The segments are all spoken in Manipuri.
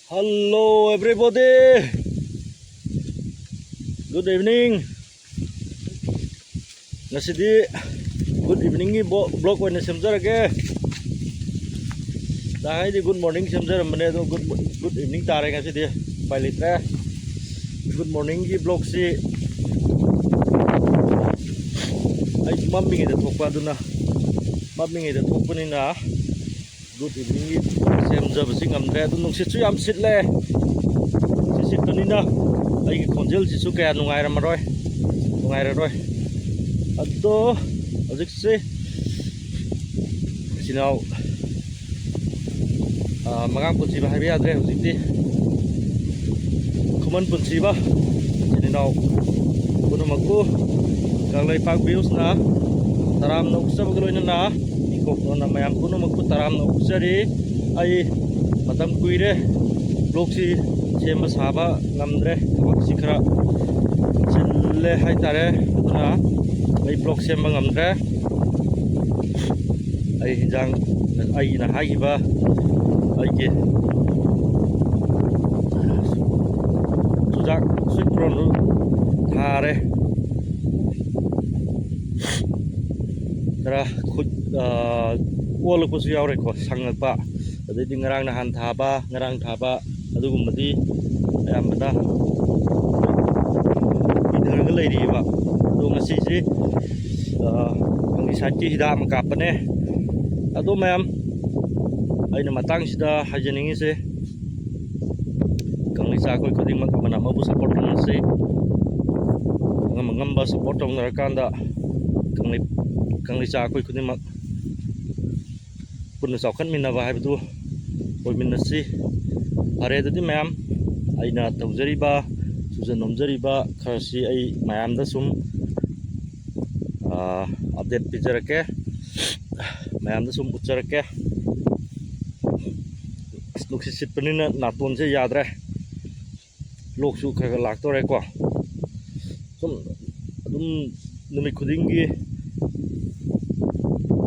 Hello everybody. Good evening. Nasidi good evening ni vlog ko na semjarage. Dahai di good morning semjar mane to good evening tare ngasidi pailitre. Good morning ki vlog si ai mammi ngi da thokpa duna. Mammi ngi da thokpani na good evening ki semjar basi ngamdre tu nungsit su yam sitle. Sitpani na ai ki khonjel si su kaya nungai ramaroi. Nungai raroi. Ado hojik se sinau magang punsi ba habi adre hojik di kuman punsi ba sinau kuno maku kanglai pak views na taram na uksa bagaloy na ikok na mayam kuno maku taram na uksa ri ai matam kuire vlog si sema saba ngamdre thawak si khara chille hai tare na ai vlog sema ngamdre ai hinjang ai na haiba ai ge sujak sukron thare tara khut wol ko su yaure ko sangpa adai ngarang na han thaba ngarang thaba adugumadi ayambada bidharga leiriba do ngasi si ang isaki hida makapane ado mayam aina matang sida hajaningi se kangli sa koi khuding mak manama bu support ng se ngamba support ng narakanda kangli sa koi khuding mak punna saukan minna ba haibdu oi minna si are dadi mayam aina tawjariba sujan nomjariba kharsi ai mayam da sum update pijarake mayam da sum ucharake luksi sitpanina naton se yadre loksu khara laktore ko sum adum numi khudingi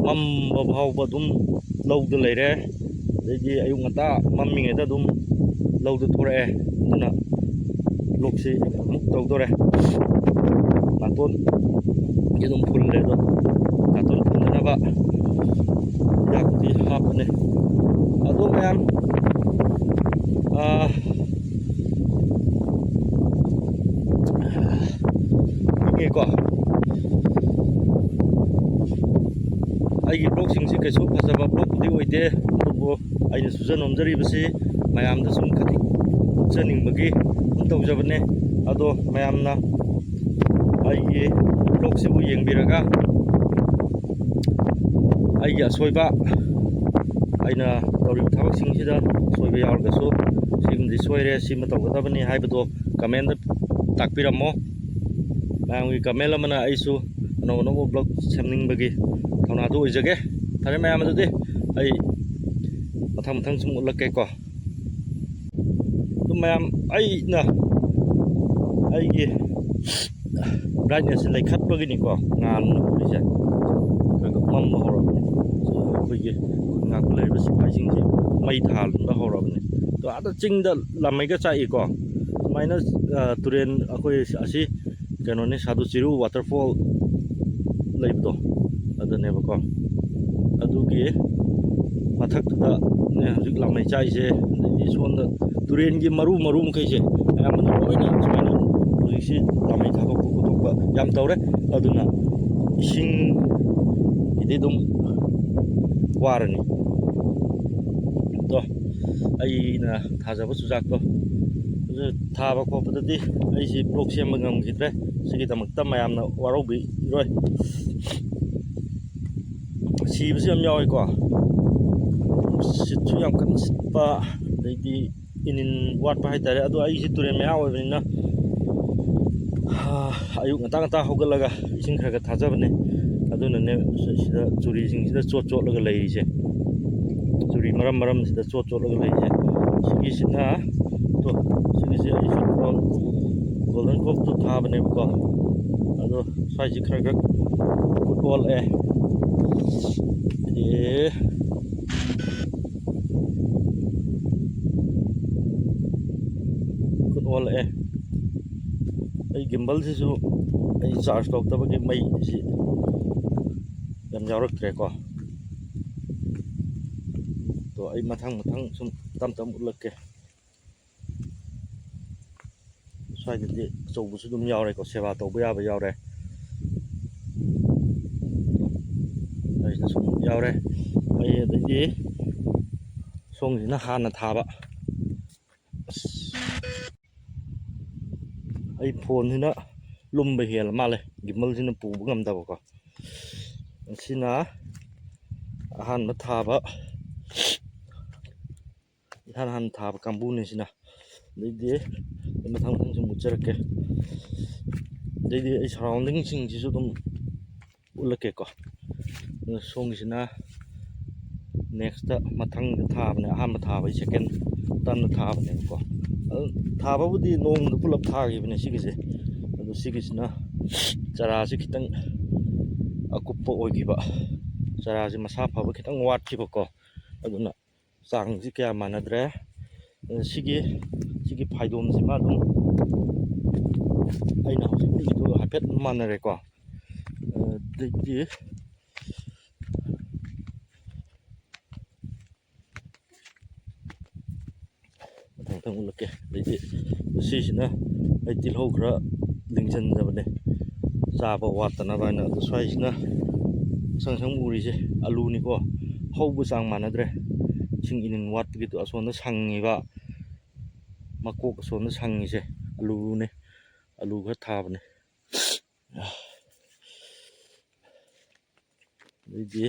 mam babhaw badum lawda leire degi ayung ngata mammi ngeda dum lawda thore duna loksi muk tawdore naton gedum fulle do naton fulna ba yakti hapne ado mayam ini ko aigi blog sing si kesu phasaba blog di oide adubo aina sujan nomjari basi mayam da sum khati chaning bagi tawjabane ado mayamna aigi blog si bu yengbiraga aigi asoiba aina tawri thawak sing sida soiba yaurgasu sigumdi soire sima tawgadabani haibado comment takpiramo mayamgi comment amana aisu ano blog semning bagi thona du oijage thare mayam adudi ai mathang sum ulake ko tu mayam ai na ai gi brightness lekhat bagini ko ngan rise ka mam horo khoi ngak lei basi paising ji mai thal ba horo bani to ada chingda lamai ga chai ko minus turen akoi asi kanone sadu chiru waterfall leibdo adane ba ko adugi mathak da ne hujik lamai chai se ni sonda turen gi maru mkai se amna loina chmani hujisi lamai thaba ko ba yam tawre aduna ising ide dum warani to aina thajaba sujak to thaba ko padadi ai si blog sem ngam gidre sigi damakta mayamna warobi roi sibisi am yawi ko situ yam kan sitpa dai inin wat pa haitare adu ai si turen maya oibina ayuk ngata hogalaga ising kharaga thajabane aduna ne sida churi sing sida chot laga leise churi maram sida chot laga leise sigi sitha to sigi se isu from golden cup to thabane ko ado sai ji kharaga football e เ ꯑꯣꯜꯂꯛꯑꯦ ꯑꯩ ꯒꯤꯝꯕꯜꯁꯤꯁꯨ ꯑꯩ ꯆꯥꯔꯖ ꯇꯧꯗꯕꯒꯤ ꯃꯩꯁꯤ ꯌꯥꯝ ꯌꯥꯎꯔꯛꯇ꯭ꯔꯦꯀꯣ ꯑꯗꯣ ꯑꯩ ꯃꯊꯪ ꯁꯨꯝ ꯇꯞ ꯇꯞ ꯎꯠꯂꯛꯀꯦ ꯁ꯭ꯋꯥꯏꯗꯗꯤ ꯑꯆꯧꯕꯁꯨ ꯑꯗꯨꯝ ꯌꯥꯎꯔꯦꯀꯣ ꯁꯦꯕꯥ ꯇꯧꯕ ꯌꯥꯕ ꯌꯥꯎꯔꯦ ꯑꯩꯁꯤꯗ ꯁꯨꯝ ꯌꯥꯎꯔꯦ ꯑꯩ ꯑꯗꯩꯗꯤ ꯁꯣꯝꯁꯤꯅ ꯍꯥꯟꯅ ꯊꯥꯕ ꯑꯩ ꯐꯣꯟꯁꯤꯅ ꯂꯨꯝꯕ ꯍꯦꯜꯂ ꯃꯥꯜꯂꯦ ꯒꯤꯝꯕꯜꯁꯤꯅ ꯄꯨꯕ ꯉꯝꯗꯕꯀꯣ ꯑꯁꯤꯅ ꯑꯍꯥꯟꯕ ꯊꯥꯕ ꯏꯍꯥꯟ ꯍꯥꯟꯅ ꯊꯥꯕ ꯀꯥꯡꯕꯨꯅꯤ ꯁꯤꯅ ꯑꯗꯩꯗꯤ ꯃꯊꯪ ꯁꯨꯝ ꯎꯠꯆꯔꯛꯀꯦ ꯑꯗꯩꯗꯤ ꯑꯩ ꯁꯔꯥꯎꯟꯗꯤꯡꯁꯤꯡꯁꯤꯁꯨ ꯑꯗꯨꯝ ꯎꯠꯂꯛꯀꯦꯀꯣ ꯑꯗꯨꯒ ꯁꯣꯝꯒꯤꯁꯤꯅ ꯅꯦꯛꯁꯇ ꯃꯊꯪꯗ ꯊꯥꯕꯅꯦ ꯑꯍꯥꯟꯕ ꯊꯥꯕꯩ ꯁꯦꯀꯦꯟ ꯇꯔꯟꯗ ꯊꯥꯕꯅꯦꯕꯀꯣ ꯑꯗꯨ ꯊꯥꯕꯕꯨꯗꯤ ꯅꯣꯡꯃꯗ ꯄꯨꯂꯞ ꯊꯥꯈꯤꯕꯅꯦ ꯁꯤꯒꯤꯁꯦ ꯑꯗꯨ ꯁꯤꯒꯤꯁꯤꯅ ꯆꯔꯥꯁꯤ ꯈꯤꯇꯪ ꯑꯀꯨꯞꯄ ꯑꯣꯏꯈꯤꯕ ꯆꯔꯥꯁꯤ ꯃꯁꯥ ꯐꯕ ꯈꯤꯇꯪ ꯋꯥꯠꯈꯤꯕꯀꯣ ꯑꯗꯨꯅ ꯆꯥꯡꯁꯤ ꯀꯌꯥ ꯃꯥꯟꯅꯗ꯭ꯔꯦ ꯁꯤꯒꯤ ꯐꯥꯏꯗꯣꯝꯁꯤꯃ ꯑꯗꯨꯝ ꯑꯩꯅ ꯍꯧꯖꯤꯛ ꯎꯠꯂꯤꯗꯨ ꯍꯥꯏꯐꯦꯠ ꯃꯥꯟꯅꯔꯦꯀꯣ ꯑꯗꯩꯗꯤ ꯃꯊꯪ ꯎꯠꯂꯛꯀꯦ ꯑꯗꯩꯗꯤ ꯁꯤꯁꯤꯅ ꯑꯩ ꯇꯤꯜꯍꯧ ꯈꯔ ꯂꯤꯡꯁꯤꯟꯖꯕꯅꯦ ꯆꯥꯕ ꯋꯥꯠꯇꯅꯕ ꯍꯥꯏꯅ ꯑꯗꯣ ꯁ꯭ꯋꯥꯏꯁꯤꯅ ꯁꯪ ꯎꯔꯤꯁꯦ ꯑꯂꯨꯅꯤꯀꯣ ꯍꯧꯕ ꯆꯥꯡ ꯃꯥꯟꯅꯗ꯭ꯔꯦ ꯏꯁꯤꯡ ꯏꯅꯤꯟ ꯋꯥꯠꯄꯒꯤꯗꯣ ꯑꯁꯣꯝꯗ ꯁꯪꯉꯤꯕ ꯃꯀꯣꯛ ꯑꯁꯣꯝꯗ ꯁꯪꯉꯤꯁꯦ ꯑꯂꯨꯅꯦ ꯑꯂꯨ ꯈꯔ ꯊꯥꯕꯅꯦ ꯑꯗꯩꯗꯤ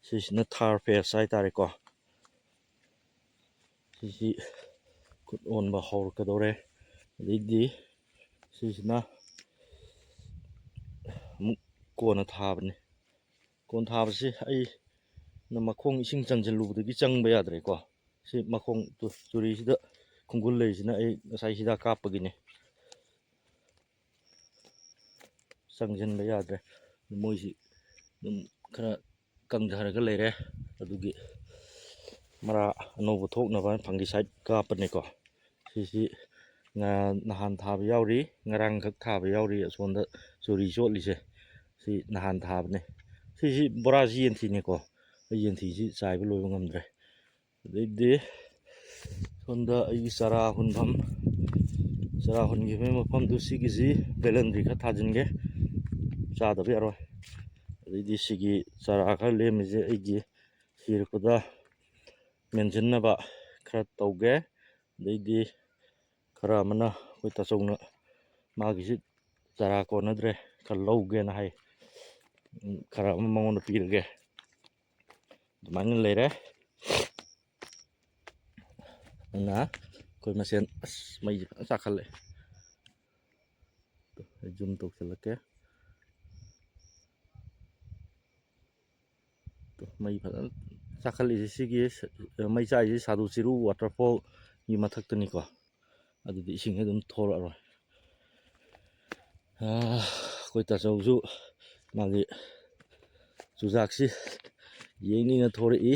ꯁꯤꯁꯤꯅ ꯊꯥꯔ ꯐꯦꯁ ꯍꯥꯏꯇꯥꯔꯦꯀꯣ ꯁꯤꯁꯤ ꯈꯨꯠ ꯑꯣꯟꯕ ꯍꯧꯔꯛꯀꯗꯧꯔꯦ ꯑꯗꯩꯗꯤ ꯁꯤꯁꯤꯅ ꯑꯃꯨꯛ ꯀꯣꯟꯅ ꯊꯥꯕꯅꯤ ꯀꯣꯟ ꯊꯥꯕꯁꯤ ꯑꯩꯅ ꯃꯈꯣꯡ ꯏꯁꯤꯡ ꯆꯪꯁꯤꯜꯂꯨꯕꯗꯒꯤ ꯆꯪꯕ ꯌꯥꯗ꯭ꯔꯦꯀꯣ ꯁꯤ ꯃꯈꯣꯡ ꯆꯨꯔꯤꯁꯤꯗ ꯈꯨꯡꯒꯨꯜ ꯂꯩꯔꯤꯁꯤꯅ ꯑꯩ ꯉꯁꯥꯏ ꯍꯤꯗꯥꯛ ꯀꯥꯞꯄꯒꯤꯅꯤ ꯆꯪꯁꯤꯟꯕ ꯌꯥꯗ꯭ꯔꯦ ꯃꯣꯏꯁꯤ ꯑꯗꯨꯝ ꯈꯔ ꯀꯪꯊꯔꯒ ꯂꯩꯔꯦ ꯑꯗꯨꯒꯤ ꯃꯔꯥ ꯑꯅꯧꯕ ꯊꯣꯛꯅꯕ ꯐꯪꯒꯤꯁꯥꯏꯠ ꯀꯥꯞꯄꯅꯤꯀꯣ ꯁꯤꯁꯤ ꯅꯍꯥꯟ ꯊꯥꯕ ꯌꯥꯎꯔꯤ ꯉꯔꯥꯡꯈꯛ ꯊꯥꯕ ꯌꯥꯎꯔꯤ ꯑꯁꯣꯝꯗ ꯆꯨꯔꯤ ꯆꯣꯠꯂꯤꯁꯦ ꯁꯤ ꯅꯍꯥꯟ ꯊꯥꯕꯅꯦ ꯁꯤꯁꯤ ꯕꯣꯔꯥꯁꯤ ꯌꯦꯟꯊꯤꯅꯤꯀꯣ ꯑꯩ ꯌꯦꯟꯊꯤꯁꯤ ꯆꯥꯏꯕ ꯂꯣꯏꯕ ꯉꯝꯗ꯭ꯔꯦ ꯑꯗꯩꯗꯤ ꯁꯣꯝꯗ ꯑꯩꯒꯤ ꯆꯔꯥ ꯍꯨꯟꯐꯝ ꯆꯔꯥ ꯍꯨꯟꯈꯤꯕꯒꯤ ꯃꯐꯝꯗꯨ ꯁꯤꯒꯤꯁꯤ ꯕꯦꯂꯟꯗ꯭ꯔꯤ ꯈꯔ ꯊꯥꯖꯤꯟꯒꯦ ꯆꯥꯗꯕ ꯌꯥꯔꯣꯏ ꯑꯗꯩꯗꯤ ꯁꯤꯒꯤ ꯆꯔꯥ ꯈꯔ ꯂꯦꯝꯃꯤꯁꯦ ꯑꯩꯒꯤ ꯁꯤꯔꯛꯄꯗ ꯃꯦꯟꯁꯤꯟꯅꯕ ꯈꯔ ꯇꯧꯒꯦ ꯑꯗꯩꯗꯤ ꯈꯔ ꯑꯃꯅ ꯑꯩꯈꯣꯏ ꯇꯥꯆꯧꯅ ꯃꯥꯒꯤꯁꯤ ꯆꯔꯥ ꯀꯣꯟꯅꯗ꯭ꯔꯦ ꯈꯔ ꯂꯧꯒꯦꯅ ꯍꯥꯏ ꯈꯔ ꯑꯃ ꯃꯉꯣꯟꯗ ꯄꯤꯔꯒꯦ ꯑꯗꯨꯃꯥꯏꯅ ꯂꯩꯔꯦ ꯑꯗꯨꯅ ꯑꯩꯈꯣꯏ ꯃꯁꯦꯟ ꯃꯩꯁꯦ ꯐꯖꯅ ꯆꯥꯛꯈꯠꯂꯛꯑꯦ ꯖꯨꯝ ꯇꯧꯁꯤꯜꯂꯛꯀꯦ ꯃꯩ ꯐꯖꯅ ꯆꯥꯛꯈꯠꯂꯤꯁꯦ ꯁꯤꯒꯤ ꯃꯩ ꯆꯥꯛꯏꯁꯤ ꯁꯥꯗꯨ ꯆꯤꯔꯨ ꯋꯥꯇꯔꯐꯣꯜꯒꯤ ꯃꯊꯛꯇꯅꯤꯀꯣ ꯑꯗꯨꯗꯤ ꯏꯁꯤꯡ ꯑꯗꯨꯝ ꯊꯣꯛꯂꯛꯑꯔꯣꯏ ꯑꯩꯈꯣꯏ ꯇꯥꯆꯧꯁꯨ ꯃꯥꯒꯤ ꯆꯨꯖꯥꯛꯁꯤ ꯌꯦꯡꯅꯤꯡꯅ ꯊꯣꯔꯛꯏ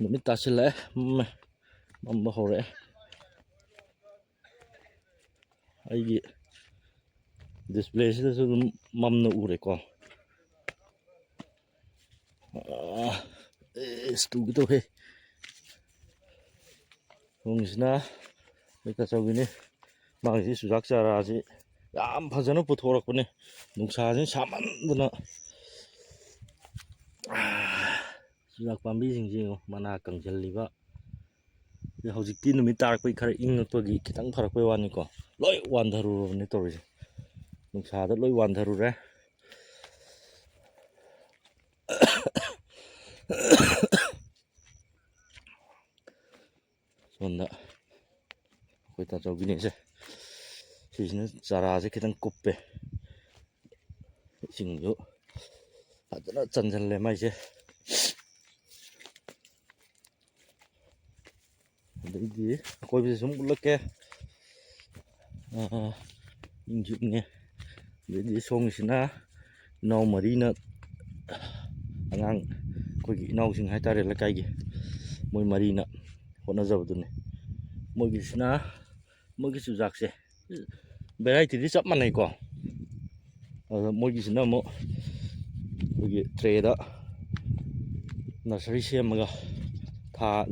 ꯅꯨꯃꯤꯠ ꯇꯥꯁꯤꯜꯂꯛꯑꯦ ꯃꯝꯕ ꯍꯧꯔꯛꯑꯦ ꯑꯩꯒꯤ ꯗꯤꯁꯄ꯭ꯂꯦꯁꯤꯗꯁꯨ ꯑꯗꯨꯝ ꯃꯝꯅ ꯎꯔꯦꯀꯣ ꯇꯨꯒꯦ ꯇꯧꯋꯦ ꯁꯣꯝꯒꯤꯁꯤꯅ ꯑꯩꯈꯣꯏ ꯇꯥꯆꯧꯒꯤꯅꯤ ꯃꯥꯒꯤꯁꯤ ꯆꯨꯖꯥꯛ ꯆꯥꯔꯥꯁꯤ ꯌꯥꯝ ꯐꯖꯅ ꯄꯨꯊꯣꯔꯛꯄꯅꯤ ꯅꯨꯡꯁꯥꯁꯤ ꯁꯥꯃꯟꯗꯅ ꯆꯨꯖꯥꯛ ꯄꯥꯝꯕꯤꯁꯤꯡꯁꯤ ꯌꯦꯡꯉꯣ ꯃꯅꯥ ꯀꯪꯁꯤꯜꯂꯤꯕ ꯍꯧꯖꯤꯛꯇꯤ ꯅꯨꯃꯤꯠ ꯇꯥꯔꯛꯄꯒꯤ ꯈꯔ ꯏꯪꯉꯛꯄꯒꯤ ꯈꯤꯇꯪ ꯐꯔꯛꯄꯩ ꯋꯥꯅꯤꯀꯣ ꯂꯣꯏ ꯋꯥꯟꯊꯔꯨꯔꯕꯅꯤ ꯇꯧꯔꯤꯁꯦ ꯅꯨꯡꯁꯥꯗ ꯂꯣꯏ ꯋꯥꯟꯊꯔꯨꯔꯦ ꯁꯣꯝꯗ ꯑꯩꯈꯣꯏ ꯇꯥꯆꯧꯒꯤꯅꯤꯁꯦ ꯁꯤꯁꯤꯅ ꯆꯥꯔꯥꯁꯦ ꯈꯤꯇꯪ ꯀꯨꯞꯄꯦ ꯏꯁꯤꯡꯁꯨ ꯐꯖꯅ ꯆꯟꯁꯤꯜꯂꯦ ꯃꯥꯏꯁꯦ ꯑꯗꯩꯗꯤ ꯑꯀꯣꯏꯕꯁꯦ ꯁꯨꯝ ꯎꯠꯂꯛꯀꯦ ꯏꯪꯁꯨ ꯏꯪꯉꯦ ꯑꯗꯩꯗꯤ ꯁꯣꯝꯒꯤꯁꯤꯅ ꯏꯅꯥꯎ ꯃꯔꯤꯅ ꯑꯉꯥꯡ ꯑꯩꯈꯣꯏꯒꯤ ꯏꯅꯥꯎꯁꯤꯡ ꯍꯥꯏꯇꯥꯔꯦ ꯂꯩꯀꯥꯏꯒꯤ ꯃꯣꯏ ꯃꯔꯤꯅ ꯍꯣꯠꯅꯖꯕꯗꯨꯅꯤ ꯃꯣꯏꯒꯤꯁꯤꯅ ꯃꯣꯏꯒꯤ ꯆꯨꯖꯥꯛꯁꯦ ꯚꯦꯔꯥꯏꯇꯤꯗꯤ ꯆꯞ ꯃꯥꯟꯅꯩꯀꯣ ꯑꯗꯣ ꯃꯣꯏꯒꯤꯁꯤꯅ ꯑꯃꯨꯛ ꯑꯩꯈꯣꯏꯒꯤ ꯇ꯭ꯔꯦꯗ ꯅꯔꯁꯔꯤ ꯁꯦꯝꯃꯒ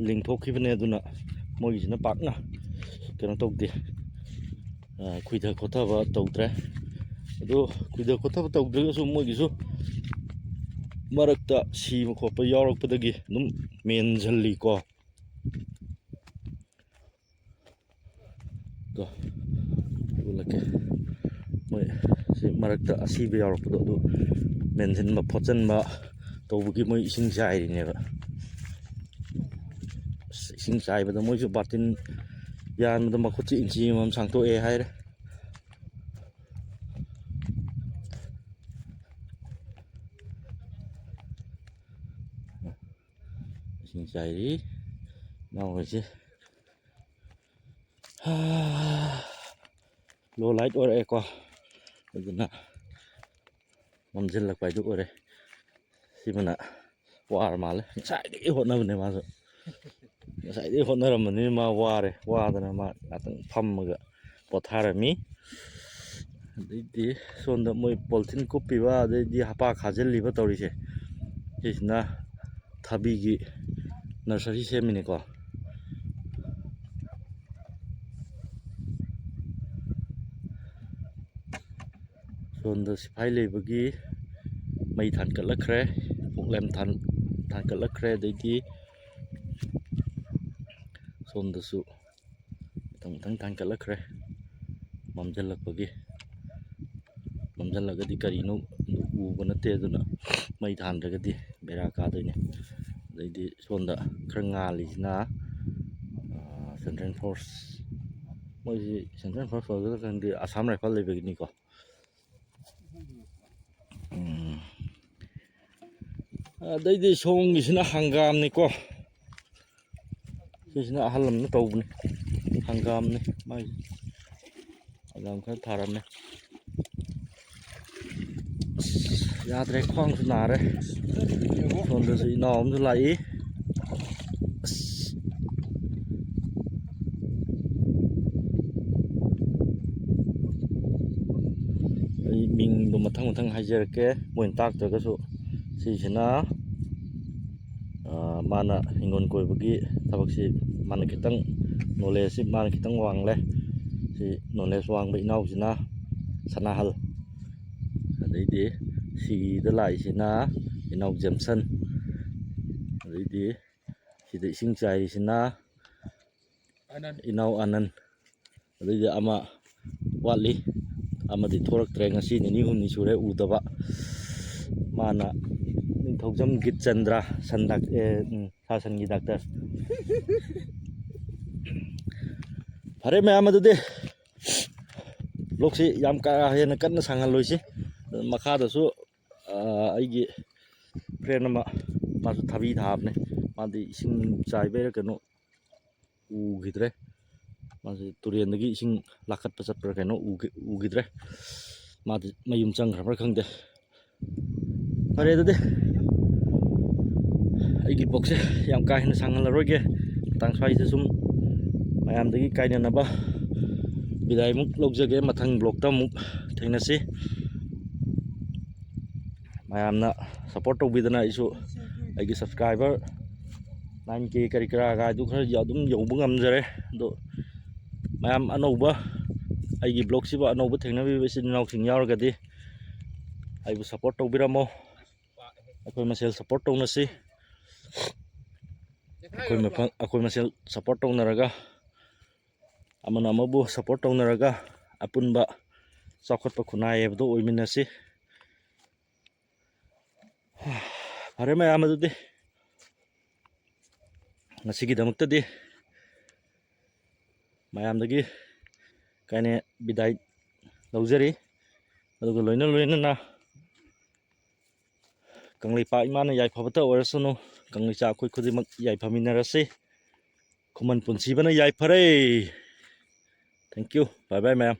ꯂꯤꯡꯊꯣꯛꯈꯤꯕꯅꯦ ꯑꯗꯨꯅ ꯃꯣꯏꯒꯤꯁꯤꯅ ꯄꯥꯛꯅ ꯀꯩꯅꯣ ꯇꯧꯗꯦ ꯈꯨꯏꯊ ꯈꯣꯠꯊꯕ ꯇꯧꯗ꯭ꯔꯦ ꯑꯗꯣ ꯈꯨꯏꯊ ꯈꯣꯠꯊꯕ ꯇꯧꯗ꯭ꯔꯒꯁꯨ ꯃꯣꯏꯒꯤꯁꯨ ꯃꯔꯛꯇ ꯁꯤꯕ ꯈꯣꯠꯄ ꯌꯥꯎꯔꯛꯄꯗꯒꯤ ꯑꯗꯨꯝ ꯃꯦꯟꯁꯤꯜꯂꯤꯀꯣ ꯑꯗꯣ ꯎꯠꯂꯛꯀꯦ ꯃꯣꯏ ꯁꯤ ꯃꯔꯛꯇ ꯑꯁꯤꯕ ꯌꯥꯎꯔꯛꯄꯗꯣ ꯑꯗꯨ ꯃꯦꯟꯁꯤꯟꯕ ꯈꯣꯠꯆꯟꯕ ꯇꯧꯕꯒꯤ ꯃꯣꯏ ꯏꯁꯤꯡ ꯆꯥꯏꯔꯤꯅꯦꯕ ꯏꯁꯤꯡ ꯆꯥꯏꯕꯗ ꯃꯣꯏꯁꯨ ꯕꯥꯇꯤꯟ ꯌꯥꯟꯕꯗ ꯃꯈꯨꯠꯁꯤ ꯏꯟꯆꯤ ꯑꯃꯃꯝ ꯁꯥꯡꯇꯣꯛꯑꯦ ꯍꯥꯏꯔꯦ ꯏꯁꯤꯡ ꯆꯥꯏꯔꯤ ꯏꯅꯥꯎꯈꯩꯁꯦ ꯂꯣ ꯂꯥꯏꯠ ꯑꯣꯏꯔꯛꯑꯦꯀꯣ ꯑꯗꯨꯅ ꯃꯝꯁꯤꯜꯂꯛꯄ ꯍꯥꯏꯗꯨ ꯑꯣꯏꯔꯦ ꯁꯤꯃꯅ ꯋꯥꯔ ꯃꯥꯜꯂꯦ ꯉꯁꯥꯏꯗꯒꯤ ꯍꯣꯠꯅꯕꯅꯦ ꯃꯥꯁꯨ ꯉꯁꯥꯏꯗꯒꯤ ꯍꯣꯠꯅꯔꯝꯕꯅꯤꯅ ꯃꯥ ꯋꯥꯔꯦ ꯋꯥꯗꯅ ꯃꯥ ꯉꯥꯛꯇꯪ ꯐꯝꯃꯒ ꯄꯣꯊꯥꯔꯝꯃꯤ ꯑꯗꯩꯗꯤ ꯁꯣꯝꯗ ꯃꯣꯏ ꯄꯣꯂꯤꯊꯤꯟ ꯀꯨꯞꯄꯤꯕ ꯑꯗꯩꯗꯤ ꯍꯄꯥ ꯈꯥꯖꯤꯜꯂꯤꯕ ꯇꯧꯔꯤꯁꯦ ꯁꯤꯁꯤꯅ ꯊꯕꯤꯒꯤ ꯅꯔꯁꯔꯤ ꯁꯦꯝꯃꯤꯅꯦꯀꯣ ꯁꯣꯝꯗ ꯁꯤꯐꯥꯏ ꯂꯩꯕꯒꯤ ꯃꯩ ꯊꯥꯟꯒꯠꯂꯛꯈ꯭ꯔꯦ ꯄꯣꯛꯂꯦꯝ ꯊꯥꯟꯒꯠꯂꯛꯈ꯭ꯔꯦ ꯑꯗꯩꯗꯤ ꯁꯣꯝꯗꯁꯨ ꯃꯊꯪ ꯊꯥꯟꯒꯠꯂꯛꯈ꯭ꯔꯦ ꯃꯝꯁꯤꯜꯂꯒꯗꯤ ꯀꯔꯤꯅꯣ ꯎꯕ ꯅꯠꯇꯦ ꯑꯗꯨꯅ ꯃꯩ ꯊꯥꯟꯗ꯭ꯔꯒꯗꯤ ꯕꯦꯔꯥ ꯀꯥꯗꯣꯏꯅꯦ ꯑꯗꯩꯗꯤ ꯁꯣꯝꯗ ꯈꯔ ꯉꯥꯜꯂꯤꯁꯤꯅ ꯁꯦꯟꯇ꯭ꯔꯦꯜ ꯐꯣꯔꯁ ꯃꯣꯏꯁꯤ ꯁꯦꯟꯇ꯭ꯔꯦꯜ ꯐꯣꯔꯁ ꯑꯣꯏꯒꯗ꯭ꯔꯥ ꯈꯪꯗꯦ ꯑꯁꯥꯝ ꯔꯥꯏꯐꯜ ꯂꯩꯕꯒꯤꯅꯤꯀꯣ ꯑꯗꯩꯗꯤ ꯁꯣꯝꯒꯤꯁꯤꯅ ꯍꯪꯒꯥꯝꯅꯤꯀꯣ ꯁꯤꯁꯤꯅ ꯑꯍꯜ ꯑꯃꯅ ꯇꯧꯕꯅꯤ ꯍꯪꯒꯥꯝꯅꯤ ꯃꯥꯒꯤ ꯍꯪꯒꯥꯝ ꯈꯔ ꯊꯥꯔꯝꯃꯦ ꯌꯥꯗ꯭ꯔꯦ ꯈ꯭ꯋꯥꯡꯁꯨ ꯅꯥꯔꯦ ꯁꯣꯝꯗꯁꯨ ꯏꯅꯥꯎ ꯑꯃꯁꯨ ꯂꯥꯛꯏ ꯑꯩ ꯃꯤꯡꯗꯣ ꯃꯊꯪ ꯍꯥꯏꯖꯔꯛꯀꯦ ꯃꯣꯏꯅ ꯇꯥꯛꯇ꯭ꯔꯒꯁꯨ ꯁꯤꯁꯤꯅ ꯃꯥꯅ ꯍꯤꯡꯒꯣꯜ ꯀꯣꯏꯕꯒꯤ ꯊꯕꯛꯁꯤ ꯃꯥꯅ ꯈꯤꯇꯪ ꯅꯣꯂꯦꯖꯁꯤ ꯃꯥꯅ ꯈꯤꯇꯪ ꯋꯥꯡꯂꯦ ꯁꯤ ꯅꯣꯂꯦꯖ ꯋꯥꯡꯕ ꯏꯅꯥꯎꯁꯤꯅ ꯁꯅꯥꯍꯜ ꯑꯗꯩꯗꯤ ꯁꯤꯗ ꯂꯥꯛꯏꯁꯤꯅ ꯏꯅꯥꯎ ꯖꯦꯝꯁꯟ ꯑꯗꯩꯗꯤ ꯁꯤꯗ ꯏꯁꯤꯡ ꯆꯥꯏꯔꯤꯁꯤ나 ꯏꯅꯥꯎ ꯑꯅꯟ ꯑꯗꯩꯗꯤ ꯑꯃ ꯋꯥꯠꯂꯤ ꯑꯃꯗꯤ ꯊꯣꯔꯛꯇ꯭ꯔꯦ ꯉꯁꯤ ꯅꯤꯅꯤ ꯍꯨꯝꯅꯤ ꯁꯨꯔꯦ ꯎꯗꯕ ꯃꯥꯅ ꯅꯤꯡꯊꯧꯖꯝ ꯒꯤꯠꯆꯟꯗ꯭ꯔ ꯁꯥ ꯁꯟꯒꯤ ꯗꯥꯛꯇꯔ ꯐꯔꯦ ꯃꯌꯥꯝ ꯑꯗꯨꯗꯤ ꯂꯣꯛꯁꯤ ꯌꯥꯝ ꯀꯥ ꯍꯦꯟꯅ ꯀꯟꯅ ꯁꯥꯡꯍꯜꯂꯣꯏꯁꯤ ꯃꯈꯥꯗꯁꯨ ꯑꯩꯒꯤ ꯐ꯭ꯔꯦꯟ ꯑꯃ ꯃꯥꯁꯨ ꯊꯕꯤ ꯊꯥꯕꯅꯦ ꯃꯥꯗꯤ ꯏꯁꯤꯡ ꯆꯥꯏꯕꯩꯔ ꯀꯩꯅꯣ ꯎꯈꯤꯗ꯭ꯔꯦ ꯃꯥꯁꯤ ꯇꯨꯔꯦꯟꯗꯒꯤ ꯏꯁꯤꯡ ꯂꯥꯈꯠꯄ ꯆꯠꯄ꯭ꯔꯥ ꯀꯩꯅꯣ ꯎꯈꯤꯗ꯭ꯔꯦ ꯃꯥꯗꯤ ꯃꯌꯨꯝ ꯆꯪꯈ꯭ꯔꯕ꯭ꯔꯥ ꯈꯪꯗꯦ ꯐꯔꯦ ꯑꯗꯨꯗꯤ ꯑꯩꯒꯤ ꯕ꯭ꯂꯣꯛꯁꯦ ꯌꯥꯝ ꯀꯥ ꯍꯦꯟꯅ ꯁꯥꯡꯍꯜꯂꯔꯣꯏꯒꯦ ꯃꯇꯥꯡ ꯁ꯭ꯋꯥꯏꯗ ꯁꯨꯝ ꯃꯌꯥꯝꯗꯒꯤ ꯀꯥꯏꯅꯅꯕ ꯕꯤꯗꯥꯏꯃꯨꯛ ꯂꯧꯖꯒꯦ ꯃꯊꯪ ꯕ꯭ꯂꯣꯛꯇ ꯑꯃꯨꯛ ꯊꯦꯡꯅꯁꯤ ꯃꯌꯥꯝꯅ ꯁꯞꯄꯣꯔꯠ ꯇꯧꯕꯤꯗꯅ ꯑꯩꯁꯨ ꯑꯩꯒꯤ ꯁꯕꯁꯀ꯭ꯔꯥꯏꯕꯔ 9K ꯀꯔꯤ ꯀꯔꯥꯒꯥꯏꯗꯨ ꯈꯔ ꯑꯗꯨꯝ ꯌꯧꯕ ꯉꯝꯖꯔꯦ ꯑꯗꯣ ꯃꯌꯥꯝ ꯑꯅꯧꯕ ꯑꯩꯒꯤ ꯕ꯭ꯂꯣꯛꯁꯤꯕꯨ ꯑꯅꯧꯕ ꯊꯦꯡꯅꯕꯤꯕ ꯏꯆꯤꯟ ꯏꯅꯥꯎꯁꯤꯡ ꯌꯥꯎꯔꯒꯗꯤ ꯑꯩꯕꯨ ꯁꯞꯄꯣꯔꯠ ꯇꯧꯕꯤꯔꯝꯃꯣ ꯑꯩꯈꯣꯏ ꯃꯁꯦꯜ ꯁꯞꯄꯣꯔꯠ ꯇꯧꯅꯁꯤ ꯑꯩꯈꯣꯏ ꯃꯁꯦꯜ ꯁꯞꯄꯣꯔꯠ ꯇꯧꯅꯔꯒ ꯑꯃꯅ ꯑꯃꯕꯨ ꯁꯞꯄꯣꯔꯠ ꯇꯧꯅꯔꯒ ꯑꯄꯨꯟꯕ ꯆꯥꯎꯈꯠꯄ ꯈꯨꯟꯅꯥꯏ ꯍꯥꯏꯕꯗꯣ ꯑꯣꯏꯃꯤꯟꯅꯁꯤ ꯐꯔꯦ ꯃꯌꯥꯝ ꯑꯗꯨꯗꯤ ꯉꯁꯤꯒꯤꯗꯃꯛꯇꯗꯤ ꯃꯌꯥꯝꯗꯒꯤ ꯕꯤꯗꯥꯏ ꯂꯧꯖꯔꯤ ꯑꯗꯨꯒ ꯂꯣꯏꯅꯅ ꯀꯪꯂꯩꯄꯥꯛ ꯏꯃꯥꯅ ꯌꯥꯏꯐꯕꯇ ꯑꯣꯏꯔꯁꯅꯨ ꯀꯪꯂꯩꯆꯥ ꯑꯩꯈꯣꯏ ꯈꯨꯗꯤꯡꯃꯛ ꯌꯥꯏꯐꯃꯤꯟꯅꯔꯁꯤ ꯈꯨꯃꯟ ꯄꯨꯟꯁꯤꯕꯅ ꯌꯥꯏꯐꯔꯦ ꯊꯦꯡꯛ ꯌꯨ ꯕꯥꯏ ꯕꯥꯏ ꯃꯌꯥꯝ